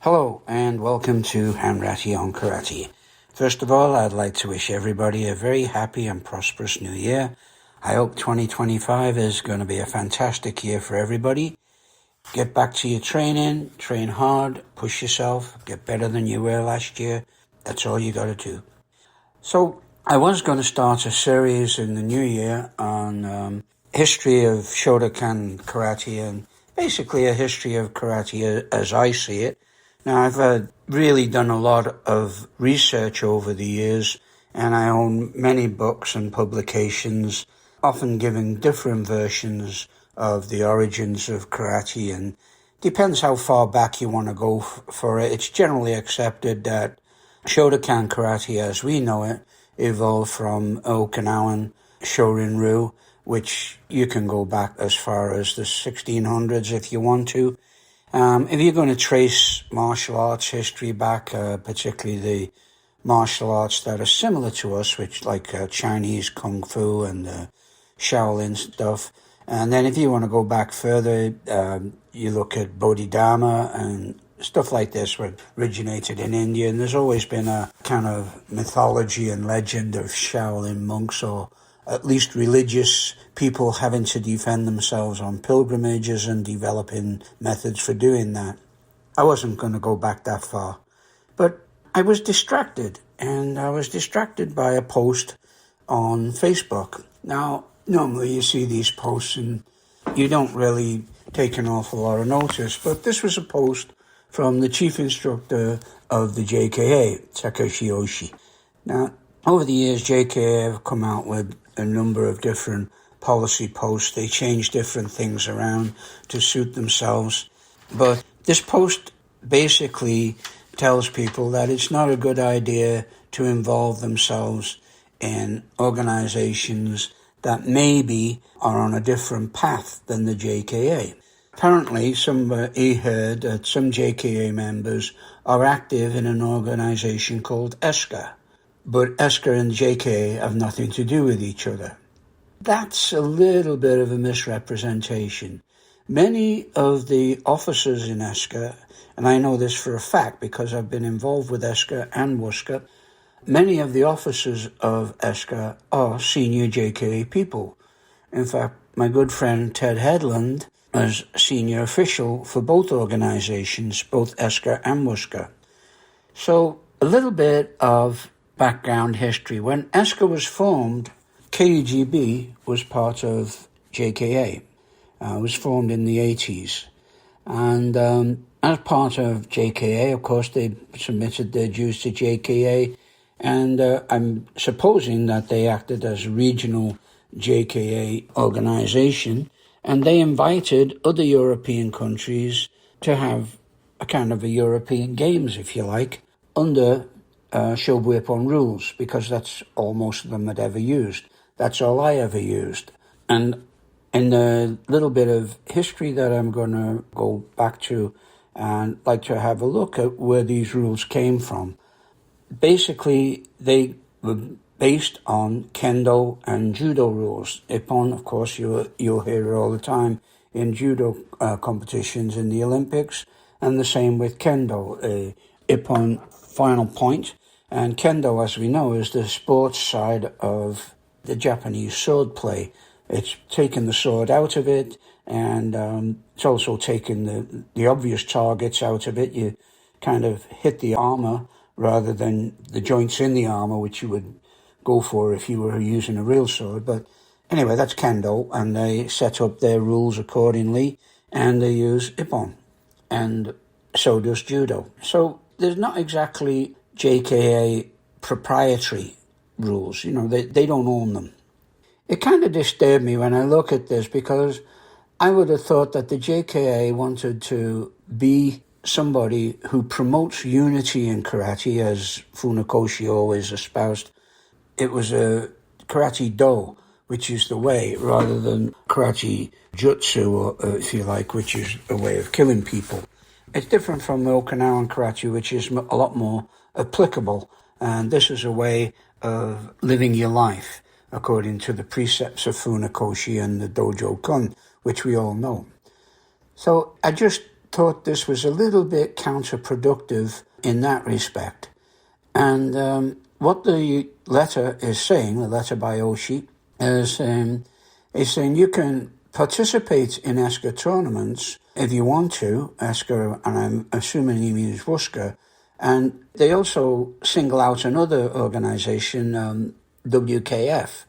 Hello and welcome to Hanratty on Karate. First of all, I'd like to wish everybody a very happy and prosperous new year. I hope 2025 is going to be a fantastic year for everybody. Get back to your training, train hard, push yourself, get better than you were last year. That's all you got to do. So I was going to start a series in the new year on history of Shotokan karate and basically a history of karate as I see it. Now, I've really done a lot of research over the years, and I own many books and publications, often giving different versions of the origins of karate, and depends how far back you want to go for it. It's generally accepted that Shotokan karate, as we know it, evolved from Okinawan Shorin-ryu, which you can go back as far as the 1600s if you want to. If you're going to trace martial arts history back, particularly the martial arts that are similar to us, which like Chinese Kung Fu and Shaolin stuff, and then if you want to go back further, you look at Bodhidharma and stuff like this, which originated in India, and there's always been a kind of mythology and legend of Shaolin monks, or at least religious people having to defend themselves on pilgrimages and developing methods for doing that. I wasn't going to go back that far, but I was distracted, and I was distracted by a post on Facebook. Now, normally you see these posts and you don't really take an awful lot of notice, but this was a post from the chief instructor of the JKA, Takeshi Oishi. Now, over the years, JKA have come out with a number of different policy posts. They change different things around to suit themselves. But this post basically tells people that it's not a good idea to involve themselves in organizations that maybe are on a different path than the JKA. Apparently, somebody heard that some JKA members are active in an organization called ESCA. But ESCA and JKA have nothing to do with each other. That's a little bit of a misrepresentation. Many of the officers in ESCA, and I know this for a fact because I've been involved with ESCA and WUSCA, many of the officers of ESCA are senior JKA people. In fact, my good friend Ted Headland is senior official for both organizations, both ESCA and WUSCA. So a little bit of background history. When ESCA was formed, KUGB was part of JKA. It was formed in the 80s. And as part of JKA, of course, they submitted their dues to JKA. And I'm supposing that they acted as a regional JKA organization. And they invited other European countries to have a kind of a European Games, if you like, under Shobu Ippon rules, because that's all most of them had ever used. That's all I ever used. And in the little bit of history that I'm going to go back to and like to have a look at where these rules came from, basically they were based on Kendo and Judo rules. Ippon, of course, you'll hear it all the time in Judo competitions in the Olympics, and the same with Kendo. Ippon, final point. And Kendo, as we know, is the sports side of the Japanese sword play. It's taken the sword out of it, and it's also taken the obvious targets out of it. You kind of hit the armor rather than the joints in the armor, which you would go for if you were using a real sword. But anyway, that's Kendo, and they set up their rules accordingly, and they use Ippon, and so does Judo. So there's not exactly JKA proprietary rules. They don't own them. It kind of disturbed me when I look at this, because I would have thought that the JKA wanted to be somebody who promotes unity in karate, as Funakoshi always espoused. It was a karate do, which is the way, rather than karate jutsu, or if you like, which is a way of killing people. It's different from Okinawan karate, which is a lot more applicable, and this is a way of living your life according to the precepts of Funakoshi and the Dojo Kun, which we all know. So I just thought this was a little bit counterproductive in that respect. And what the letter is saying, the letter by Oishi, is saying you can participate in ESCA tournaments if you want to, ESCA, and I'm assuming he means WUSCA, and they also single out another organization, WKF,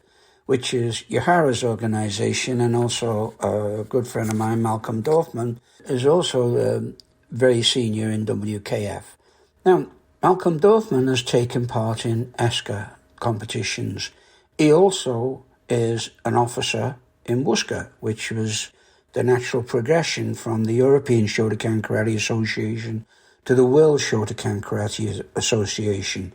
which is Yahara's organization, and also a good friend of mine, Malcolm Dorfman, is also very senior in WKF. Now, Malcolm Dorfman has taken part in ESCA competitions. He also is an officer in WUSCA, which was the natural progression from the European Shotokan Karate Association to the World Shotokan Karate Association.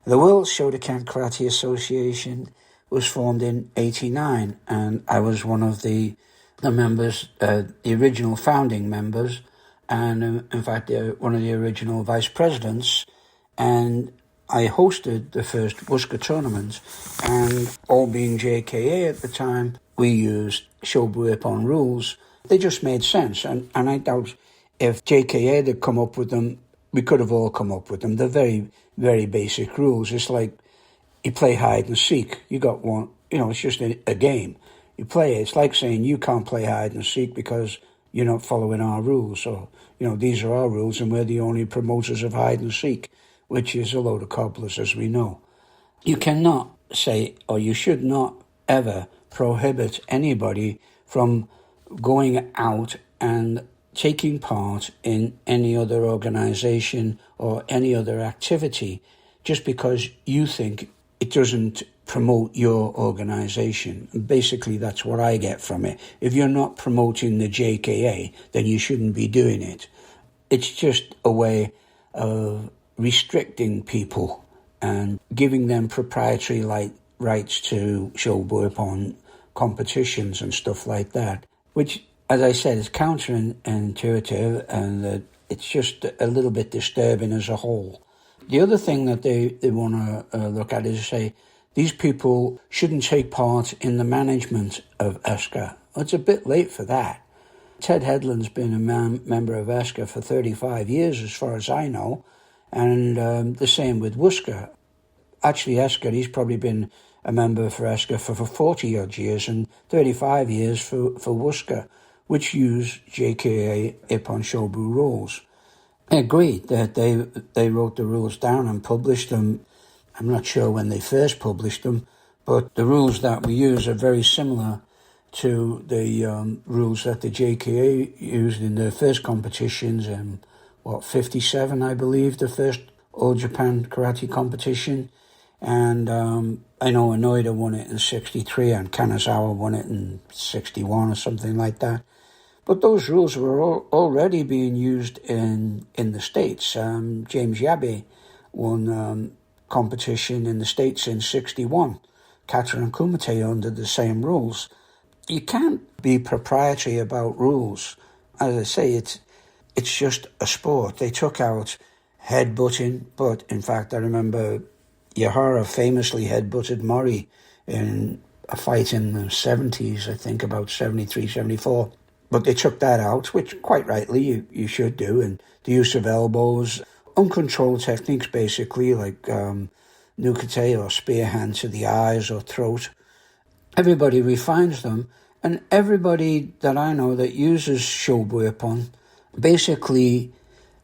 The World Shotokan Karate Association was formed in '89, and I was one of the members, the original founding members, and in fact one of the original vice presidents, and I hosted the first WUSCA tournament, and all being JKA at the time, we used Shobu Ippon rules. They just made sense, and I doubt if JKA had come up with them, we could have all come up with them. They're very, very basic rules. It's like you play hide and seek. You got one, it's just a game. You play it. It's like saying you can't play hide and seek because you're not following our rules. So, these are our rules, and we're the only promoters of hide and seek, which is a load of cobblers, as we know. You cannot say, or you should not ever prohibit anybody from going out and taking part in any other organization or any other activity just because you think it doesn't promote your organization. Basically, that's what I get from it. If you're not promoting the JKA, then you shouldn't be doing it. It's just a way of restricting people and giving them proprietary rights to Shobu Ippon competitions and stuff like that, which, as I said, is counterintuitive, and it's just a little bit disturbing as a whole. The other thing that they want to look at is say, these people shouldn't take part in the management of ESCA. Well, it's a bit late for that. Ted Headland's been a member of ESCA for 35 years, as far as I know, and the same with WUSCA. Actually, ESCA, he's probably been a member for ESCA for 40-odd years and 35 years for WUSCA, which use JKA Ippon Shobu rules. I agree that they wrote the rules down and published them. I'm not sure when they first published them, but the rules that we use are very similar to the rules that the JKA used in their first competitions in, 57, I believe, the first All Japan Karate competition. And I know Inoue won it in 63 and Kanazawa won it in 61 or something like that. But those rules were already being used in the States. James Yabe won competition in the States in 61. Kata and Kumite under the same rules. You can't be proprietary about rules. As I say, it's just a sport. They took out headbutting, but in fact I remember Yahara famously headbutted Mori in a fight in the 70s, I think about 73, 74. But they took that out, which quite rightly you should do, and the use of elbows, uncontrolled techniques basically, like nukete or spear hand to the eyes or throat. Everybody refines them, and everybody that I know that uses Shobu Ippon basically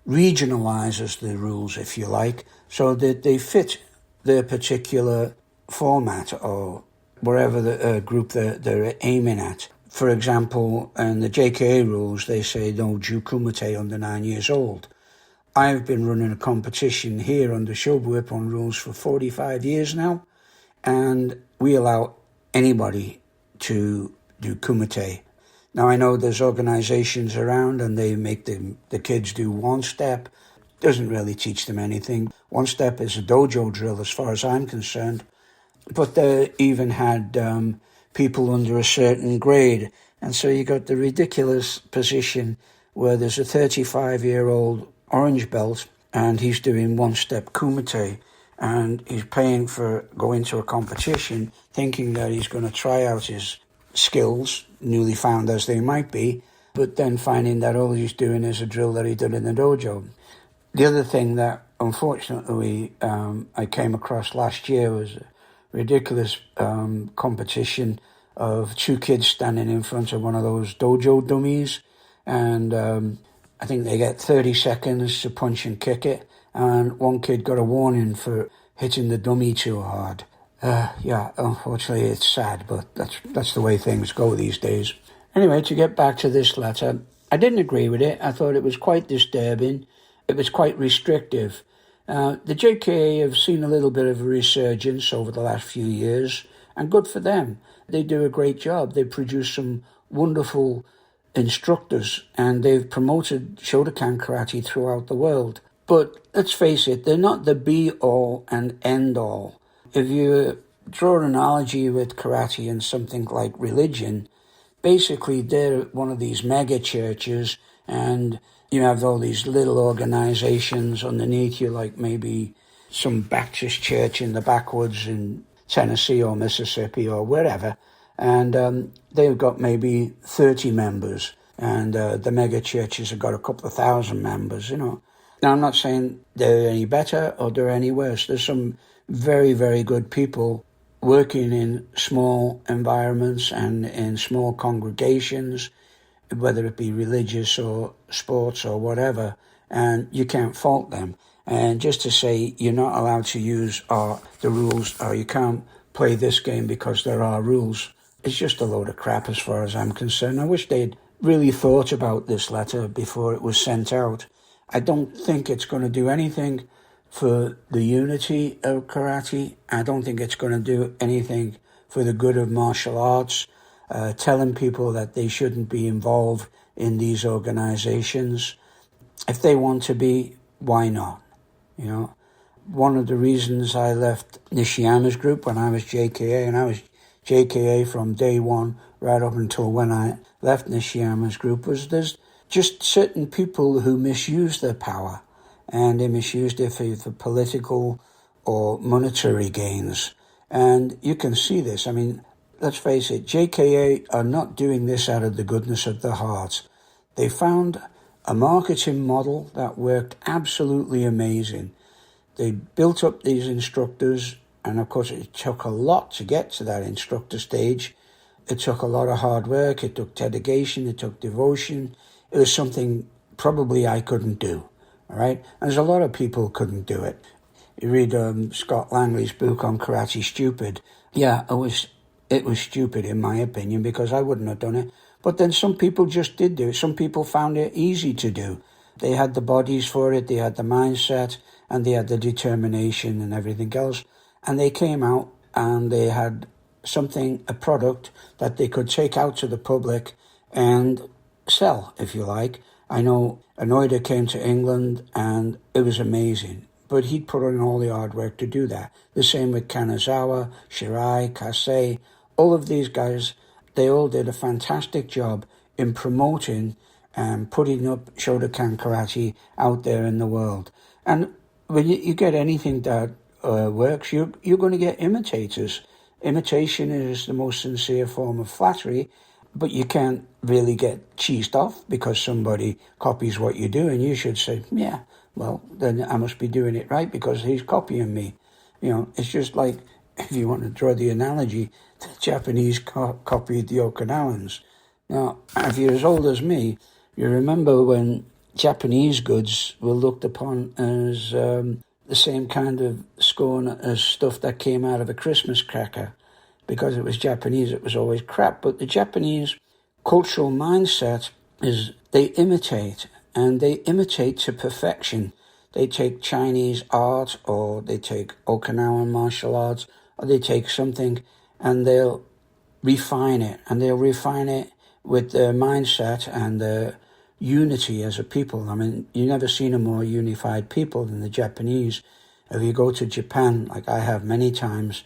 regionalizes the rules, if you like, so that they fit their particular format or wherever the group they're aiming at. For example, in the JKA rules, they say no Jukumite under 9 years old. I've been running a competition here under Shobu Ippon rules for 45 years now, and we allow anybody to do kumite. Now, I know there's organizations around and they make the kids do one step. Doesn't really teach them anything. One step is a dojo drill as far as I'm concerned. But they even had people under a certain grade. And so you got the ridiculous position where there's a 35-year-old orange belt and he's doing one-step kumite, and he's paying for going to a competition thinking that he's going to try out his skills, newly found as they might be, but then finding that all he's doing is a drill that he did in the dojo. The other thing that, unfortunately, I came across last year was a ridiculous competition of two kids standing in front of one of those dojo dummies, and I think they get 30 seconds to punch and kick it, and one kid got a warning for hitting the dummy too hard. Yeah, unfortunately it's sad, but that's the way things go these days. Anyway, to get back to this letter, I didn't agree with it. I thought it was quite disturbing. It was quite restrictive. The JKA have seen a little bit of a resurgence over the last few years, and good for them. They do a great job. They produce some wonderful instructors, and they've promoted Shotokan karate throughout the world. But let's face it, they're not the be-all and end-all. If you draw an analogy with karate and something like religion, basically they're one of these mega churches, and you have all these little organizations underneath you, like maybe some Baptist church in the backwoods in Tennessee or Mississippi or wherever, and they've got maybe 30 members, and the mega churches have got a couple of thousand members, Now, I'm not saying they're any better or they're any worse. There's some very, very good people working in small environments and in small congregations, whether it be religious or sports or whatever, and you can't fault them. And just to say you're not allowed to use the rules, or you can't play this game because there are rules, it's just a load of crap as far as I'm concerned. I wish they'd really thought about this letter before it was sent out. I don't think it's going to do anything for the unity of karate. I don't think it's going to do anything for the good of martial arts. Telling people that they shouldn't be involved in these organizations. If they want to be, why not? One of the reasons I left Nishiyama's group when I was JKA, and I was JKA from day one right up until when I left Nishiyama's group, was there's just certain people who misuse their power, and they misused it for political or monetary gains. And you can see this. I mean, let's face it, JKA are not doing this out of the goodness of their hearts. They found a marketing model that worked absolutely amazing. They built up these instructors, and of course it took a lot to get to that instructor stage. It took a lot of hard work, it took dedication, it took devotion. It was something probably I couldn't do, all right? And there's a lot of people couldn't do it. You read Scott Langley's book on Karate Stupid. Yeah, it was stupid in my opinion, because I wouldn't have done it. But then some people just did do it. Some people found it easy to do. They had the bodies for it, they had the mindset, and they had the determination and everything else. And they came out and they had a product that they could take out to the public and sell, if you like. I know Anoida came to England and it was amazing, but he'd put in all the hard work to do that. The same with Kanazawa, Shirai, Kasei. All of these guys, they all did a fantastic job in promoting and putting up Shotokan karate out there in the world. And when you get anything that works, you're going to get imitators. Imitation is the most sincere form of flattery, but you can't really get cheesed off because somebody copies what you do, and you should say, yeah, well, then I must be doing it right because he's copying me. It's just like, if you want to draw the analogy, the Japanese copied the Okinawans. Now, if you're as old as me, you remember when Japanese goods were looked upon as the same kind of scorn as stuff that came out of a Christmas cracker. Because it was Japanese, it was always crap. But the Japanese cultural mindset is they imitate, and they imitate to perfection. They take Chinese art, or they take Okinawan martial arts, or they take something and they'll refine it. And they'll refine it with their mindset and their unity as a people. I mean, you've never seen a more unified people than the Japanese. If you go to Japan, like I have many times,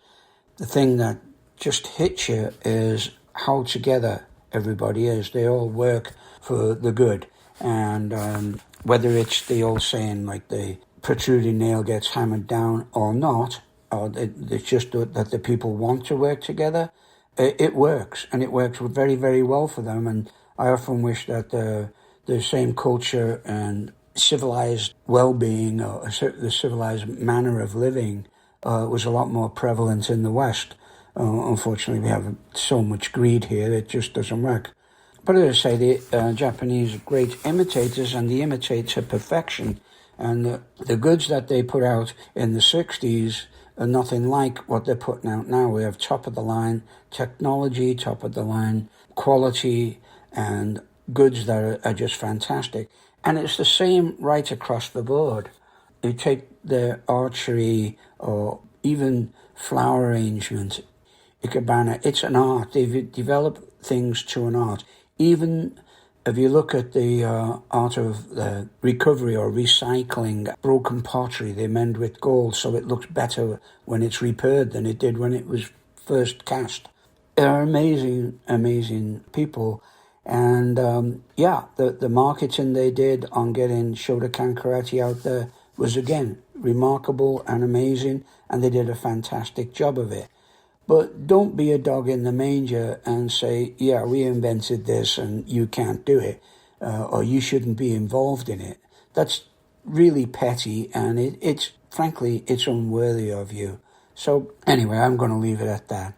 the thing that just hits you is how together everybody is. They all work for the good. And whether it's the old saying, like the protruding nail gets hammered down or not, or it's just that the people want to work together, it works. And it works very, very well for them. And I often wish that the same culture and civilized well-being, or the civilized manner of living, was a lot more prevalent in the West. Unfortunately, we have so much greed here, it just doesn't work. But as I say, the Japanese are great imitators, and they imitate to perfection. And the goods that they put out in the 60s are nothing like what they're putting out now. We have top-of-the-line technology, top-of-the-line quality, and goods that are just fantastic. And it's the same right across the board. You take the archery or even flower arrangement, ikebana, it's an art. They've developed things to an art. Even if you look at the art of the recovery or recycling broken pottery, they mend with gold so it looks better when it's repaired than it did when it was first cast. They're amazing, amazing people. And the marketing they did on getting Shotokan Karate out there was, again, remarkable and amazing, and they did a fantastic job of it. But don't be a dog in the manger and say, yeah, we invented this and you can't do it, or you shouldn't be involved in it. That's really petty, and it's frankly, it's unworthy of you. So anyway, I'm going to leave it at that.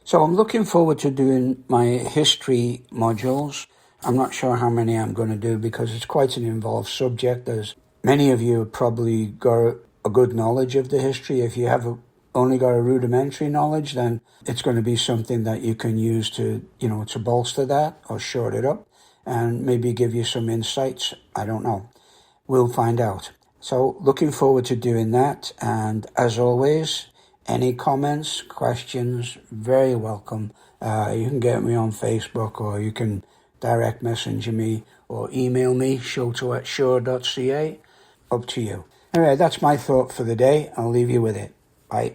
So I'm looking forward to doing my history modules. I'm not sure how many I'm going to do because it's quite an involved subject. As many of you have probably got a good knowledge of the history. If you have only got a rudimentary knowledge, then it's going to be something that you can use to bolster that or short it up and maybe give you some insights. I don't know. We'll find out. So looking forward to doing that. And as always, any comments, questions, very welcome. You can get me on Facebook, or you can direct messenger me or email me, shoto@shore.ca. Up to you. Anyway, that's my thought for the day. I'll leave you with it. Bye.